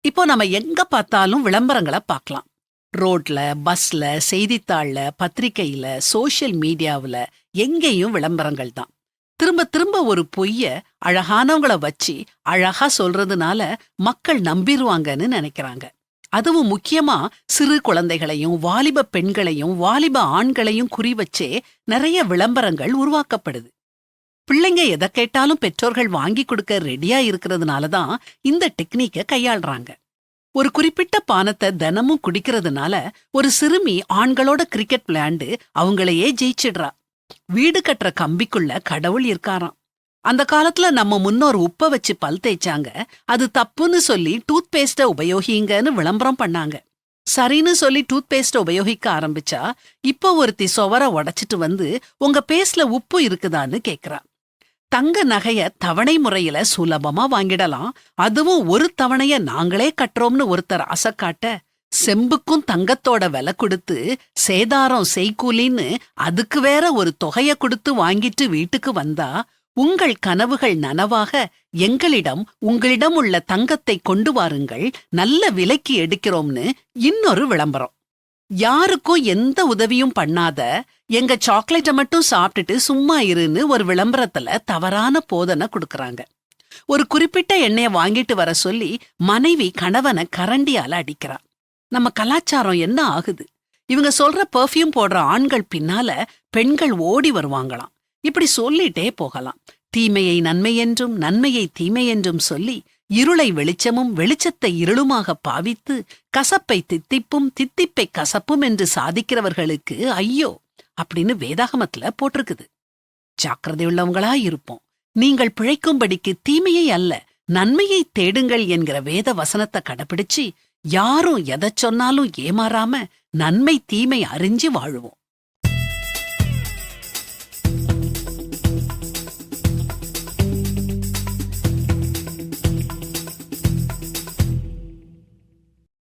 இப்போ நம்ம எங்க பார்த்தாலும் விளம்பரங்கள பார்க்கலாம். ரோட்ல, பஸ்ல, செய்தித்தாள்ல, பத்திரிக்கையில, சோஷியல் மீடியாவுல எங்கேயும் விளம்பரங்கள் தான். திரும்ப திரும்ப ஒரு பொய்ய அழகானவங்கள வச்சு அழகா சொல்றதுனால மக்கள் நம்பிருவாங்கன்னு நினைக்கிறாங்க. அதுவும் முக்கியமா சிறு குழந்தைகளையும், வாலிப பெண்களையும், வாலிப ஆண்களையும் குறி வச்சே நிறைய விளம்பரங்கள் உருவாக்கப்படுது. பிள்ளைங்க எதை கேட்டாலும் பெற்றோர்கள் வாங்கி கொடுக்க ரெடியா இருக்கிறதுனால தான் இந்த டெக்னிக்க கையாள்றாங்க. ஒரு குறிப்பிட்ட பானத்தை தினமும் குடிக்கிறதுனால ஒரு சிறுமி ஆண்களோட கிரிக்கெட் விளையாண்டு அவங்களையே ஜெயிச்சிடுறா. வீடு கட்டுற கம்பிக்குள்ள கடவுள் இருக்காராம். அந்த காலத்துல நம்ம முன்னோர் உப்ப வச்சு பல் தேய்ச்சாங்க. அது தப்புன்னு சொல்லி டூத் பேஸ்ட உபயோகிங்கன்னு விளம்பரம் பண்ணாங்க. சரின்னு சொல்லி டூத் பேஸ்ட உபயோகிக்க ஆரம்பிச்சா இப்ப ஒருத்தி சுவர உடைச்சிட்டு வந்து உங்க பேஸ்ட்ல உப்பு இருக்குதான்னு கேக்குறா. தங்க நகைய தவணை முறையில சுலபமா வாங்கிடலாம், அதுவும் ஒரு தவணைய நாங்களே கட்டுறோம்னு ஒருத்தர் ஆசை காட்ட, செம்புக்கும் தங்கத்தோட விலை கொடுத்து சேதாரம் செய்கூலின்னு அதுக்கு வேற ஒரு தொகைய கொடுத்து வாங்கிட்டு வீட்டுக்கு வந்தா உங்கள் கனவுகள் நனவாக உங்களிடம் உள்ள தங்கத்தை கொண்டு வாருங்கள், நல்ல விலைக்கு எடுக்கிறோம்னு இன்னொரு விளம்பரம். யாருக்கும் எந்த உதவியும் பண்ணாத எங்க சாக்லேட்டை மட்டும் சாப்பிட்டுட்டு சும்மா இருன்னு ஒரு விளம்பரத்துல தவறான போதனை கொடுக்கறாங்க. ஒரு குறிப்பிட்ட எண்ணெய வாங்கிட்டு வர சொல்லி மனைவி கணவனை கரண்டியால அடிக்கிறா. நம்ம கலாச்சாரம் என்ன ஆகுது? இவங்க சொல்ற பெர்ஃப்யூம் போடுற ஆண்கள் பின்னால பெண்கள் ஓடி வருவாங்களாம். இப்படி சொல்லிட்டே போகலாம். தீமையை நன்மை என்றும் நன்மையை தீமை என்றும் சொல்லி இருளை வெளிச்சமும் வெளிச்சத்தை இருளுமாக பாவித்து கசப்பை தித்திப்பும் தித்திப்பை கசப்பும் என்று சாதிக்கிறவர்களுக்கு ஐயோ அப்படின்னு வேதாகமத்துல போட்டிருக்குது. ஜாக்கிரதையுள்ளவங்களா இருப்போம். நீங்கள் பிழைக்கும்படிக்கு தீமையை அல்ல நன்மையை தேடுங்கள் என்கிற வேத வசனத்தை கடைபிடிச்சு யாரும் எதை சொன்னாலும் ஏமாறாம நன்மை தீமை அறிஞ்சு வாழுவோம்.